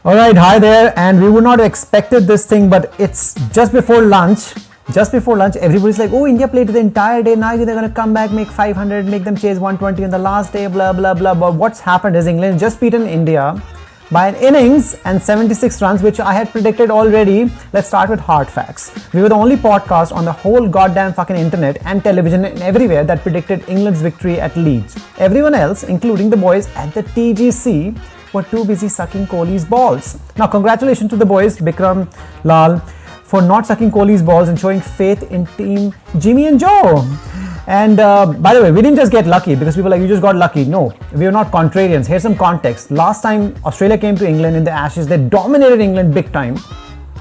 All right, hi there, and we would not have expected this thing, but it's just before lunch. Just before lunch, everybody's like, "Oh, India played the entire day. Now they're gonna come back, make 500, make them chase 120 on the last day." Blah blah blah. But what's happened is England just beaten India by an innings and 76 runs, which I had predicted already. Let's start with hard facts. We were the only podcast on the whole goddamn fucking internet and television and everywhere that predicted England's victory at Leeds. Everyone else, including the boys at the TGC, were too busy sucking Kohli's balls. Now, congratulations to the boys, Bikram, Lal, for not sucking Kohli's balls and showing faith in team Jimmy and Joe. And by the way, we didn't just get lucky because people are like, you just got lucky. No, we are not contrarians. Here's some context. Last time Australia came to England in the Ashes, they dominated England big time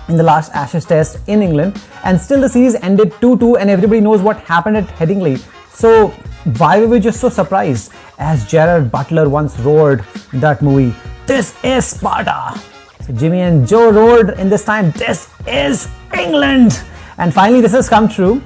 in the last Ashes test in England, and still the series ended 2-2, and everybody knows what happened at Headingley. So why were we just so surprised? As Gerard Butler once roared in that movie, "This is Sparta." So Jimmy and Joe roared in this time, "This is England." And finally, this has come true.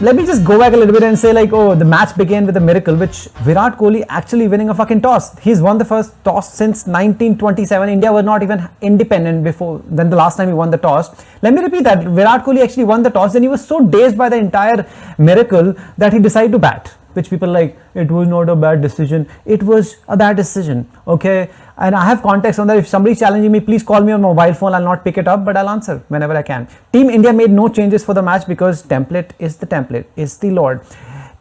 Let me just go back a little bit and say, like, oh, the match began with a miracle, which Virat Kohli actually winning a fucking toss. He's won the first toss since 1927. India was not even independent before then. The last time he won the toss. Let me repeat that. Virat Kohli actually won the toss, and he was so dazed by the entire miracle that he decided to bat. Which people like, it was not a bad decision. It was a bad decision. Okay. And I have context on that. If somebody's challenging me, please call me on mobile phone. I'll not pick it up, but I'll answer whenever I can. Team India made no changes for the match because template is the template, is the Lord.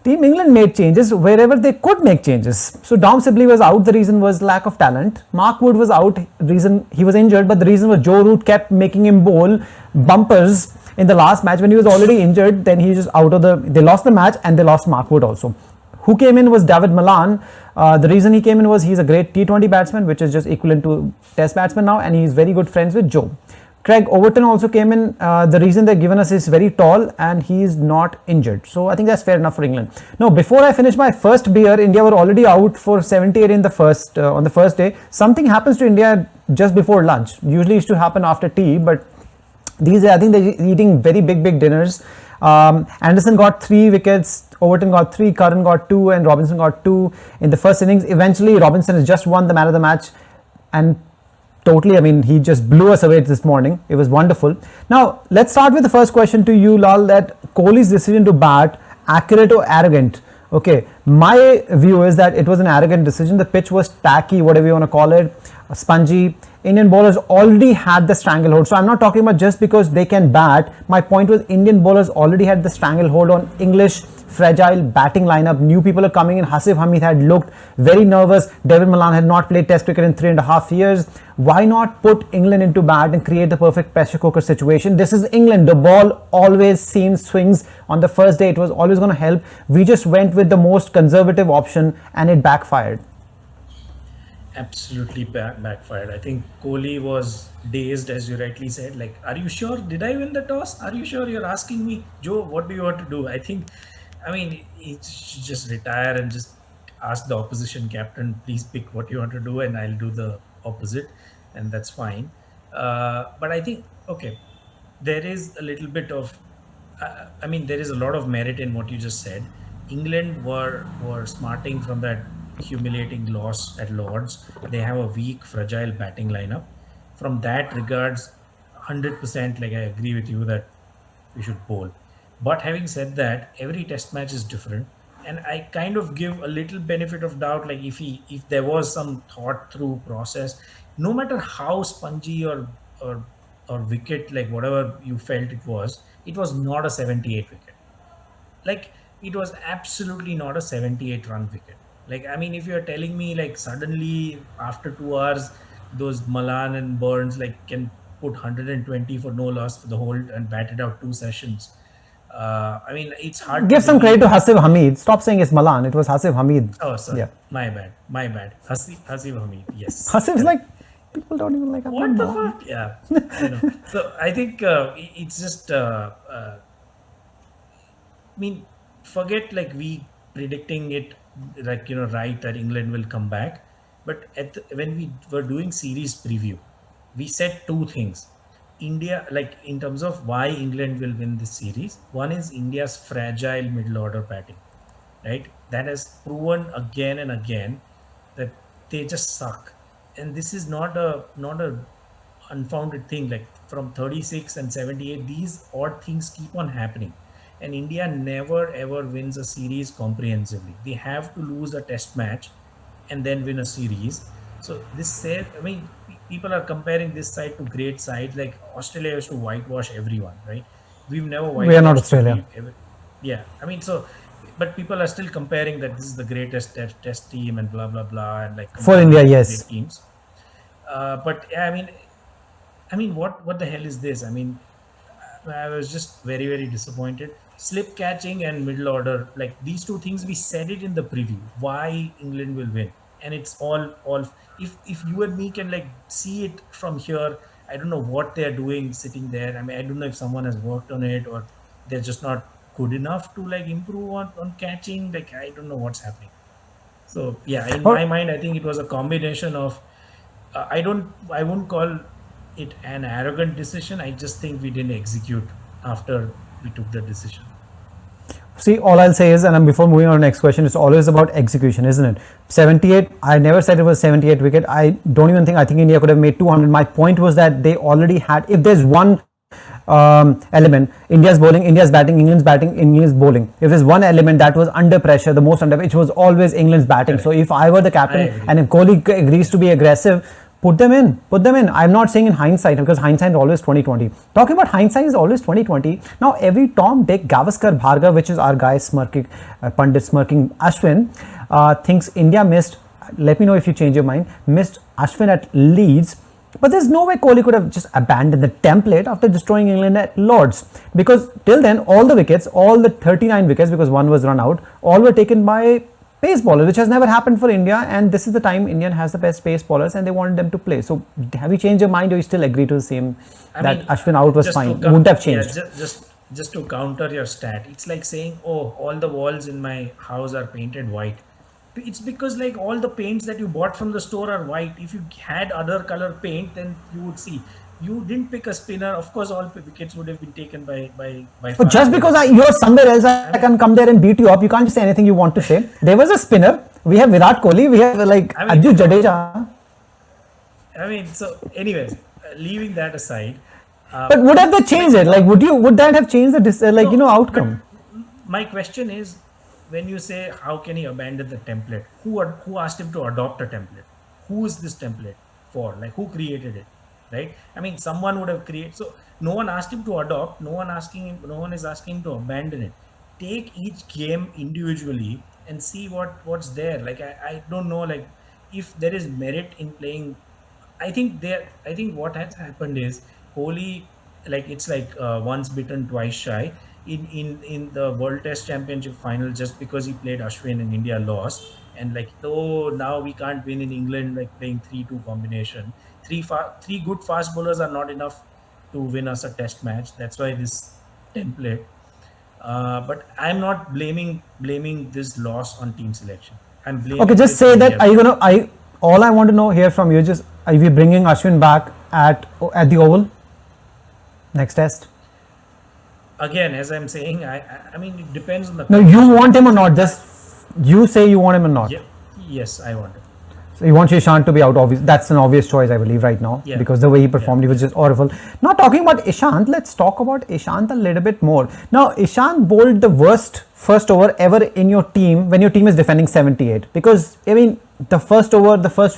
Team England made changes wherever they could make changes. So Dom Sibley was out. The reason was lack of talent. Mark Wood was out. Reason he was injured, but the reason was Joe Root kept making him bowl bumpers in the last match when he was already injured. Then he just out of they lost the match, and they lost Mark Wood also. Who came in was David Malan. The reason he came in was he's a great T20 batsman, which is just equivalent to test batsman now, and he's very good friends with Joe. Craig Overton also came in. The reason they've given us is very tall and he's not injured. So I think that's fair enough for England. Now, before I finish my first beer, India were already out for 78 in the first on the first day. Something happens to India just before lunch. Usually used to happen after tea, but these days I think they're eating very big dinners. Anderson got 3 wickets, Overton got 3, Curran got 2, and Robinson got 2 in the first innings. Eventually, Robinson has just won the man of the match, and totally, I mean, he just blew us away this morning. It was wonderful. Now, let's start with the first question to you, Lal, that Kohli's decision to bat, accurate or arrogant? Okay, my view is that it was an arrogant decision. The pitch was tacky, whatever you want to call it, spongy. Indian bowlers already had the stranglehold. So I'm not talking about just because they can bat. My point was Indian bowlers already had the stranglehold on English fragile batting lineup. New people are coming in. Hasif Hamid had looked very nervous. David Malan had not played Test cricket in 3.5 years. Why not put England into bat and create the perfect pressure cooker situation? This is England. The ball always seems swings on the first day. It was always going to help. We just went with the most conservative option and it backfired. Absolutely backfired. I think Kohli was dazed, as you rightly said. Like, are you sure? Did I win the toss? Are you sure? You're asking me, Joe, what do you want to do? I mean, he should just retire and just ask the opposition captain, please pick what you want to do, and I'll do the opposite, and that's fine. But I think, okay, there is a little bit of, there is a lot of merit in what you just said. England were smarting from that humiliating loss at Lords. They have a weak, fragile batting lineup. From that regards, 100%, like, I agree with you that we should bowl. But having said that, every test match is different, and I kind of give a little benefit of doubt. Like, if there was some thought through process, no matter how spongy or or wicket, like whatever you felt it was not a 78 wicket. Like, it was absolutely not a 78 run wicket. Like, I mean, if you're telling me, like, suddenly after 2 hours those Malan and Burns like can put 120 for no loss for the whole and bat it out 2 sessions, I mean, it's hard to Give some credit believe. to Hasif Hamid. Stop saying it's Malan. It was Hasif Hamid. Oh, sorry, Yeah. my bad. Hasib Hamid, yes, Hasif's correct. like, people don't even like What the Hasif. fuck? Yeah, So I think it's just I mean, forget like we predicting it, like, right, that England will come back. But when we were doing series preview, we said two things. India, like, in terms of why England will win this series, one is India's fragile middle order batting, right? That has proven again and again that they just suck. and this is not a unfounded thing. Like from 36 and 78, these odd things keep on happening, and India never ever wins a series comprehensively. They have to lose a test match and then win a series. So this said, I mean, people are comparing this side to great sides. Like Australia used to whitewash everyone, right? We've never We are not whitewashed Australia. yeah, I mean, so, but people are still comparing that this is the greatest test team and blah blah blah, and like For comparing India, it to yes. great teams. But yeah, I mean, what the hell is this? I mean, I was just very, very disappointed. Slip catching and middle order, like these two things, we said it in the preview. Why England will win, and it's all. If you and me can like see it from here, I don't know what they're doing sitting there. I mean, I don't know if someone has worked on it or they're just not good enough to like improve on catching. Like I don't know what's happening. So yeah, in Or my mind, I think it was a combination of. I won't call it an arrogant decision. I just think we didn't execute after we took the decision. see, all I'll say is, and before moving on to the next question, it's always about execution, isn't it? 78, I never said it was 78 wicket. I don't even think, I think India could have made 200. My point was that they already had, if there's one element, India's bowling, India's batting, England's bowling. If there's one element that was under pressure, the most under, it was always England's batting. So Correct. if I were the I captain agree. and if Kohli agrees to be aggressive, put them in, put them in. I'm not saying in hindsight, because hindsight is always 2020. Talking about hindsight is always 2020. Now every Tom, Dick, Gavaskar, Bhargav, which is our guy smirking, Pandit smirking Ashwin, thinks India missed, let me know if you change your mind, missed Ashwin at Leeds. But there's no way Kohli could have just abandoned the template after destroying England at Lords. Because till then, all the wickets, all the 39 wickets, because one was run out, all were taken by pace bowlers, which has never happened for India. And this is the time Indian has the best pace bowlers and they wanted them to play. So have you changed your mind, or you still agree to the same, I that mean, Ashwin out was just to fine? Wouldn't have yeah, changed. just to counter your stat, it's like saying, oh, all the walls in my house are painted white. It's because like all the paints that you bought from the store are white. If you had other color paint, then you would see. You didn't pick a spinner. Of course, all wickets would have been taken by But fast just because bowlers. you're somewhere else, I I mean, can come there and beat you up. You can't just say anything you want to say. There was a spinner. We have Virat Kohli. We have like I mean, Ajju Jadeja. so anyways, leaving that aside, But would have they changed it? Like, would that have changed the no, but outcome? my question is, when you say how can he abandon the template, who asked him to adopt a template? Who is this template for? Like who created it, right? I mean, someone would have created. So no one asked him to adopt. No one is asking him to abandon it. Take each game individually and see what's there. Like I don't know, like if there is merit in playing. I think what has happened is Kohli, like it's like once bitten, twice shy. In the World Test Championship final, just because he played Ashwin and India lost, and like oh now we can't win in England, like playing 3-2 combination. Three good fast bowlers are not enough to win us a Test match. That's why this template. But I'm not blaming this loss on team selection. I'm Okay, blaming just this on say that. India. Are you gonna? All I want to know here from you is just, are we bringing Ashwin back at the Oval next test? Again, as I'm saying, I mean it depends on the No, you condition. want him or If not? Just you say you want him or not. yeah, yes, I want it. So you want Ishant to be out. Obvious. That's an obvious choice, I believe, right now, Yeah, because the way he yeah, performed, he was just horrible. Not talking about Ishant. Let's talk about Ishant a little bit more. Now, Ishant bowled the worst first over ever in your team when your team is defending 78. Because I mean, the first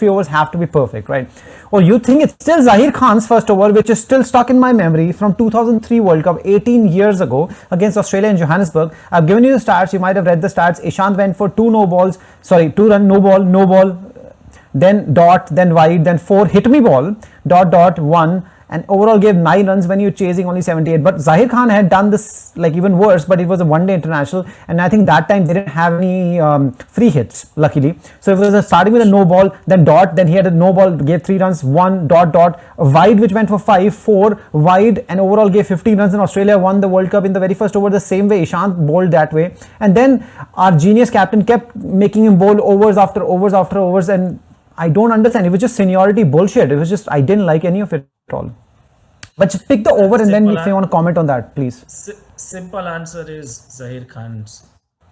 few overs have to be perfect, right? Or you think it's still Zahir Khan's first over, which is still stuck in my memory from 2003 World Cup, 18 years ago against Australia in Johannesburg. I've given you the stats. You might have read the stats. Ishant went for 2 run, no ball, then dot, then wide, then 4 hit me ball, dot, 1, and overall gave 9 runs when you're chasing only 78. But Zahir Khan had done this like even worse, but it was a one-day international, and I think that time they didn't have any free hits, luckily. So it was starting with a no ball, then dot, then he had a no ball, gave 3 runs, 1 dot, a wide which went for 5, 4 wide, and overall gave 15 runs, and Australia won the World Cup in the very first over the same way. Ishant bowled that way, and then our genius captain kept making him bowl overs after overs after overs, and I don't understand. It was just seniority bullshit. It was just, I didn't like any of it at all. But just pick the over, and then Simple, if you want to comment on that, please. simple answer is Zahir Khan's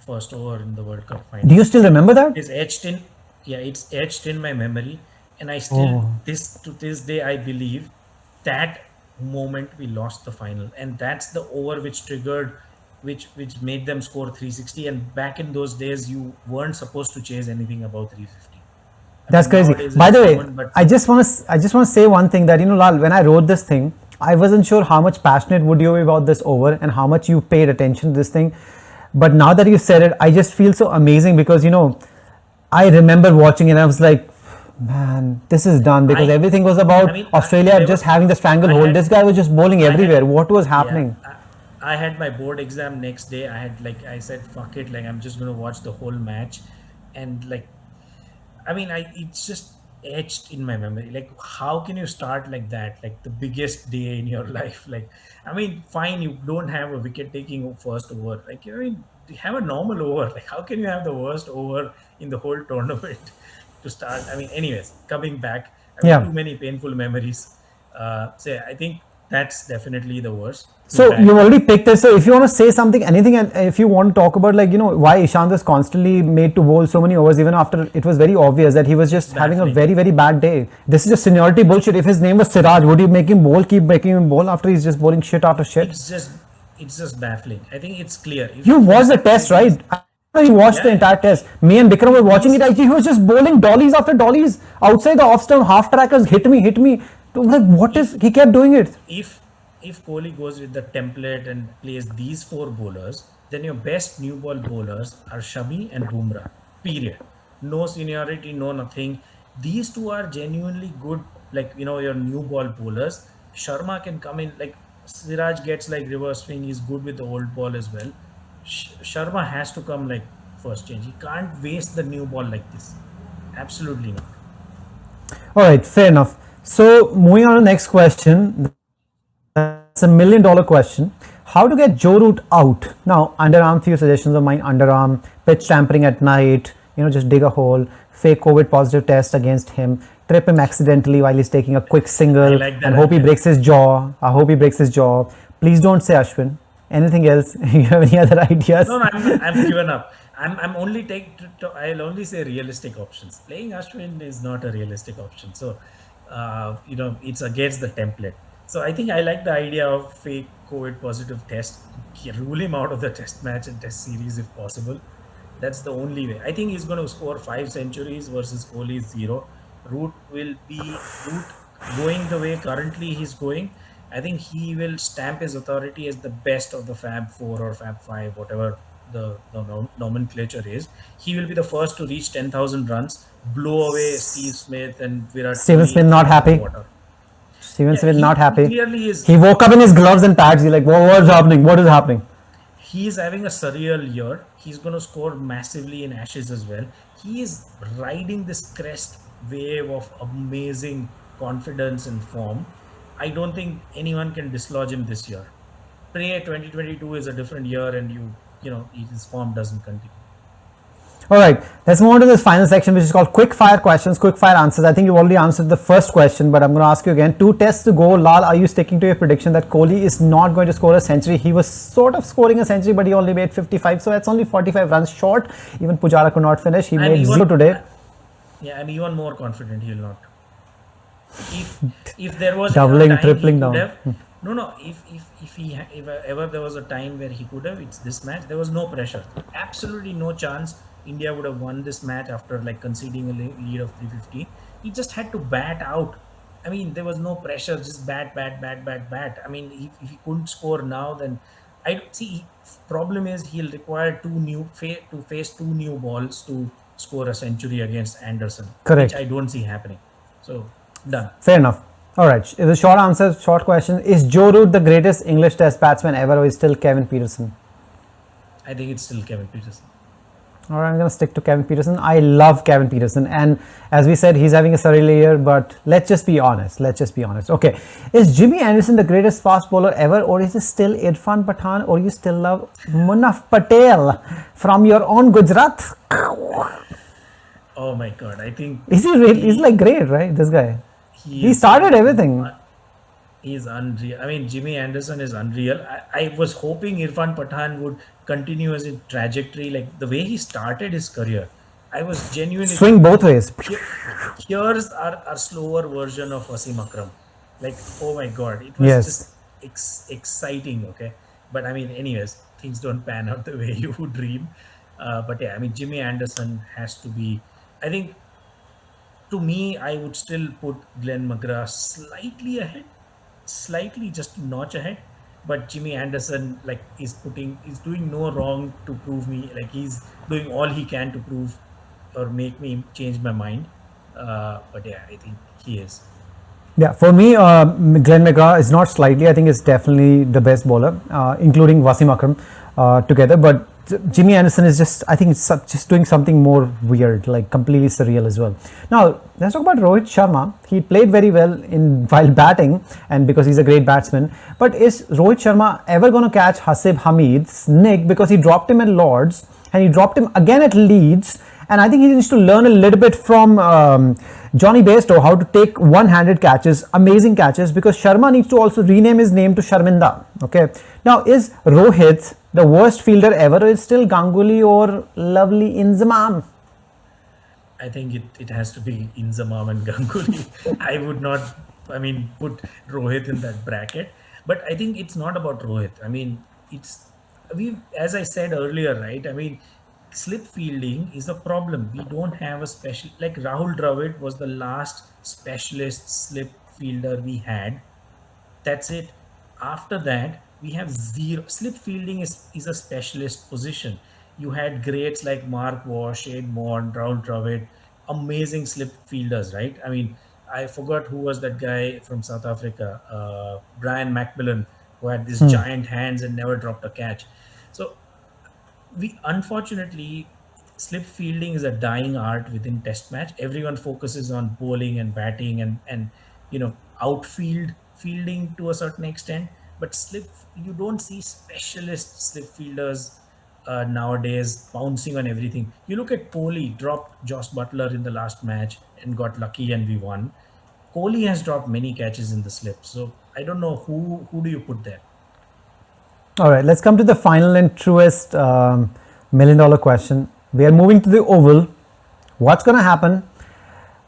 first over in the World Cup Do final. you still remember that? It's etched in, yeah, it's etched in my memory. And I still Oh, this day I believe that moment we lost the final, and that's the over which triggered, which made them score 360. And back in those days, you weren't supposed to chase anything above 350. I that's mean, crazy. nowadays By it's the way, common, but I just want to say one thing that Lal, when I wrote this thing, I wasn't sure how much passionate would you be about this over and how much you paid attention to this thing. But now that you said it, I just feel so amazing because I remember watching it and I was like, man, this is done because I everything was I about mean, Australia there just was having the I stranglehold. had This guy was just bowling I had everywhere. What was yeah, happening? I had my board exam next day. I had like I said, fuck it, like I'm just gonna watch the whole match, and like I mean, it's just etched in my memory. Like, how can you start like that? Like the biggest day in your life. Like, I mean, fine, you don't have a wicket taking first over. Like, I mean, you have a normal over. Like, how can you have the worst over in the whole tournament to start? I mean, anyways, coming back. I mean, Yeah. too many painful memories. So I think that's definitely the worst. Too So you've bad. already picked this. So if you want to say something, anything, and if you want to talk about like why Ishant was constantly made to bowl so many overs, even after it was very obvious that he was It's just having a baffling. very very bad day. This is just seniority bullshit. If his name was Siraj, would you make him bowl? Keep making him bowl after he's just bowling shit after shit. It's just it's just baffling. I think it's clear. You If watched the somebody test, thinks, right? You watched the yeah, entire test. Me and Bikram were if watching it. he's He was just bowling dollies after dollies outside the off stump. Half trackers hit me, hit me. I'm like, what is? if He kept doing it. if if Kohli goes with the template and plays these four bowlers, then your best new ball bowlers are Shami and Bumrah. Period. No seniority, no nothing. These two are genuinely good. Like your new ball bowlers. Sharma can come in. Like Siraj gets like reverse swing. He's good with the old ball as well. Sharma has to come like first change. He can't waste the new ball like this. Absolutely not. All right, fair enough. So moving on to the next question. That's $1 million question. How to get Joe Root out? Now, underarm, few suggestions of mine. Underarm, pitch tampering at night, just dig a hole, fake COVID positive test against him, trip him accidentally while he's taking a quick I single like that and hope he idea. breaks his jaw. I hope he breaks his jaw. Please don't say Ashwin. Anything else? You have any other ideas? No, no, I'm given up. I'm only I'll only say realistic options. Playing Ashwin is not a realistic option. So, it's against the template. So I think I like the idea of fake COVID positive test. Rule him out of the test match and test series if possible. That's the only way. I think he's going to score 5 centuries versus Kohli's zero. Root going the way currently he's going. I think he will stamp his authority as the best of the Fab Four or Fab Five, whatever the nomenclature is. He will be the first to reach 10,000 runs, blow away Steve Smith and Virat Steven Kohli Smith not out of the happy. water. Steven Yeah, Smith not he happy. clearly is. He woke up in his gloves and pads. He's like, what's happening? What is happening? He's having a surreal year. He's going to score massively in Ashes as well. He is riding this crest wave of amazing confidence and form. I don't think anyone can dislodge him this year. Pray 2022 is a different year, and his form doesn't continue. All right, let's move on to this final section, which is called quick fire questions, quick fire answers. I think you've already answered the first question, but I'm going to ask you again. 2 tests to go. Lal, are you sticking to your prediction that Kohli is not going to score a century? He was sort of scoring a century, but he only made 55, so that's only 45 runs short. Even Pujara could not finish. He I'm made even, zero today. yeah, I'm even more confident he'll not. if if there was a Doubling, time he tripling could down. have no if ever there was a time where he could have, it's this match. There was no pressure, absolutely no chance India would have won this match after like conceding a lead of 350. He just had to bat out. I mean, there was no pressure, just bat. I mean, if he couldn't score now, then I see. Problem is he'll require to face two new balls to score a century against Anderson, which Correct. I don't see happening. So done. Fair enough. All right, the short answer, short question. Is Joe Root the greatest English test batsman ever, or is still Kevin Peterson? I think it's still Kevin Peterson. All right, I'm going to stick to Kevin Peterson. I love Kevin Peterson. And as we said, he's having a surreal year, but let's just be honest. Okay. Is Jimmy Anderson the greatest fast bowler ever, or is it still Irfan Pathan, or you still love Munaf Patel from your own Gujarat? Oh my God! I think Is he really? He's he like great, right? This guy. he He is started everything. He's unreal. I mean, Jimmy Anderson is unreal. I was hoping Irfan Pathan would continue as a trajectory, like the way he started his career. I was genuinely Swing thinking both ways. here, here's our slower version of Wasim Akram. Like, oh my god, it was Yes. just exciting. Okay, but I mean, anyways, things don't pan out the way you would dream. But yeah, I mean, Jimmy Anderson has to be. I think to me, I would still put Glenn McGrath slightly ahead, slightly just a notch ahead. But Jimmy Anderson, like, is doing no wrong to prove me. Like, he's doing all he can to prove or make me change my mind. But yeah, I think he is. Yeah, for me, Glenn McGrath is not slightly. I think it's definitely the best bowler, including Wasim Akram together. But Jimmy Anderson is just, I think, it's just doing something more weird, like completely surreal as well. Now, let's talk about Rohit Sharma. He played very well in while batting, and because he's a great batsman. But is Rohit Sharma ever going to catch Hasib Hamid's nick, because he dropped him at Lords and he dropped him again at Leeds? And I think he needs to learn a little bit from Johnny Bairstow how to take one-handed catches, amazing catches, because Sharma needs to also rename his name to Sharminda. Okay. Now, is Rohit the worst fielder ever, or is still Ganguly or lovely Inzamam? I think it has to be Inzamam and Ganguly. I would not, I mean, put Rohit in that bracket. But I think it's not about Rohit. I mean, as I said earlier, right? I mean, slip fielding is a problem. We don't have a special, like Rahul Dravid was the last specialist slip fielder we had. That's it. After that, we have zero. Slip fielding is a specialist position. You had greats like Mark Waugh, Shane Warne, Rahul Dravid, amazing slip fielders, right? I mean, I forgot who was that guy from South Africa, Brian McMillan, who had these giant hands and never dropped a catch. So we unfortunately, slip fielding is a dying art within test match. Everyone focuses on bowling and batting and outfield fielding to a certain extent, but slip, you don't see specialist slip fielders nowadays bouncing on everything. You look at Kohli, dropped Josh Butler in the last match and got lucky and we won. Kohli has dropped many catches in the slip, so I don't know who do you put there. All right, let's come to the final and truest $1 million question. We are moving to the Oval. What's going to happen?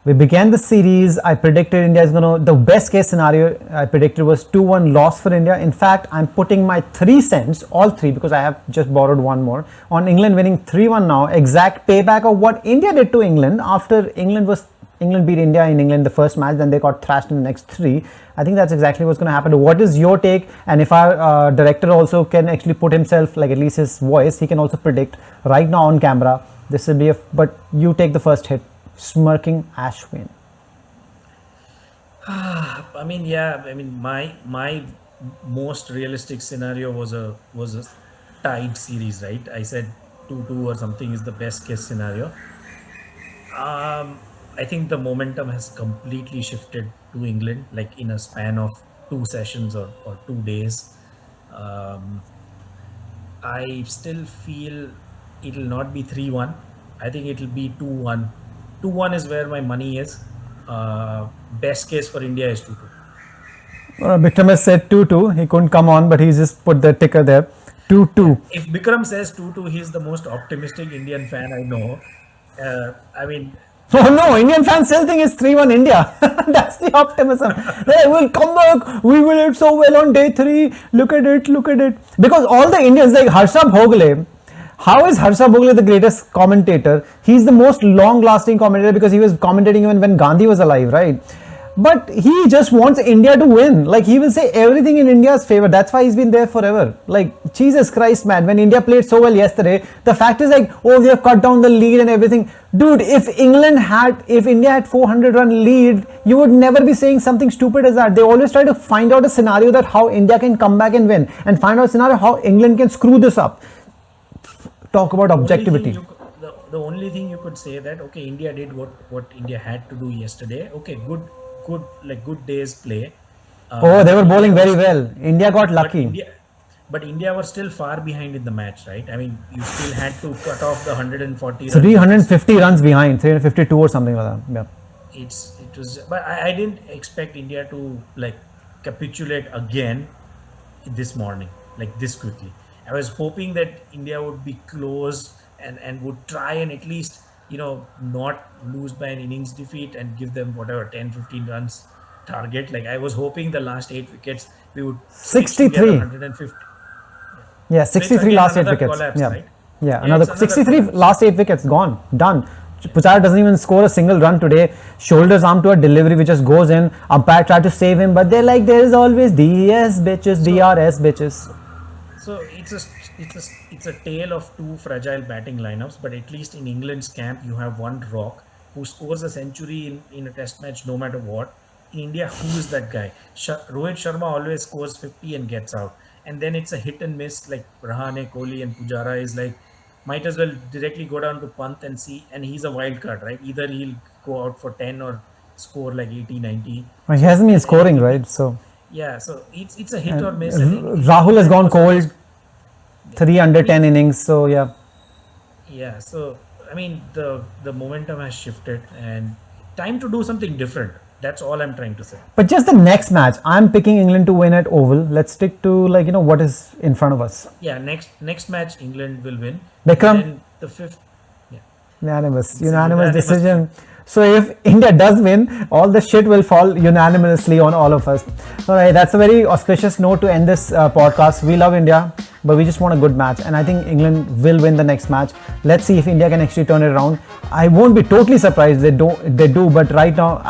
We began the series. I predicted India is going to, the best case scenario I predicted was 2-1 loss for India. In fact, I'm putting my 3 cents, all 3, because I have just borrowed one more, on England winning 3-1 now. Exact payback of what India did to England after England beat India in England the first match, then they got thrashed in the next 3. I think that's exactly what's going to happen. What is your take? And if our director also can actually put himself, like at least his voice, he can also predict right now on camera. This will be but you take the first hit. Smirking Ashwin. I mean, yeah. I mean, my most realistic scenario was a tied series, right? I said 2-2 or something is the best case scenario. I think the momentum has completely shifted to England, like in a span of 2 sessions or 2 days. Um, I still feel it'll not be 3-1. I think it'll be 2-1. 2-1 is where my money is. Best case for India is 2-2. Vikram has said 2-2. He couldn't come on, but he just put the ticker there. 2-2. If Bikram says 2-2, he's the most optimistic Indian fan I know. I mean, Oh no, Indian fans still think it's 3-1 India. That's the optimism. They will come back. We will do so well on day 3. Look at it, look at it. Because all the Indians, like Harsha Bhogle, how is Harsha Bhogle the greatest commentator? He's the most long-lasting commentator because he was commentating even when Gandhi was alive, right? But he just wants India to win. Like, he will say everything in India's favor. That's why he's been there forever. Like, Jesus Christ, man. When India played so well yesterday, the fact is like, oh, we have cut down the lead and everything. Dude, if India had 400-run lead, you would never be saying something stupid as that. They always try to find out a scenario that how India can come back and win, and find out a scenario how England can screw this up. Talk about objectivity. The only thing you could say that, okay, India did what India had to do yesterday. Okay, good day's play. Oh, they were India bowling very was, well. India got but lucky. India were still far behind in the match, right? I mean, you still had to cut off the 140 run deficit. 350 runs behind, 352 or something like that. Yeah. It was, but I didn't expect India to like capitulate again this morning, like this quickly. I was hoping that India would be close and would try and at least not lose by an innings defeat and give them whatever 10-15 runs target. Like I was hoping the last 8 wickets we would stitch together 63. 150. Yeah, So it's 63 again last 8 another wickets. collapse, Yeah. right? Yeah, Yeah, it's another another 63 collapse. last 8 wickets gone. Done. Pujara doesn't even score a single run today. Shoulders arm to a delivery which just goes in. Umpire tried to save him, but they're like, there is always DS bitches, DRS bitches. So it's a tale of two fragile batting lineups. But at least in England's camp, you have one rock who scores a century in a Test match no matter what. In India, who is that guy? Rohit Sharma always scores 50 and gets out, and then it's a hit and miss. Like Rahane, Kohli, and Pujara is like might as well directly go down to Pant and see, and he's a wild card, right? Either he'll go out for 10 or score like 80, 90. Well, he So hasn't been scoring, anything. right? So Yeah, so it's a hit or miss, and Rahul has gone England was always. cold. 3 under I mean, 10 innings. So yeah. yeah. So I mean, the momentum has shifted, and time to do something different. That's all I'm trying to say. But just the next match, I'm picking England to win at Oval. Let's stick to what is in front of us. Yeah, next match England will win, and Vikram, then the fifth. Yeah, unanimous, it's a unanimous unanimous. decision. So if India does win, all the shit will fall unanimously on all of us. All right, that's a very auspicious note to end this podcast. We love India, but we just want a good match, and I think England will win the next match. Let's see if India can actually turn it around. I won't be totally surprised they do, but right now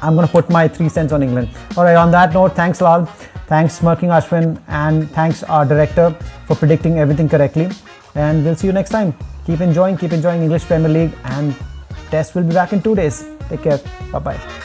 I'm gonna put my 3 cents on England. All right, on that note, thanks Lal, thanks Smirking Ashwin, and thanks our director for predicting everything correctly. And we'll see you next time. Keep enjoying English Premier League, and Test will be back in 2 days. Take care. Bye bye.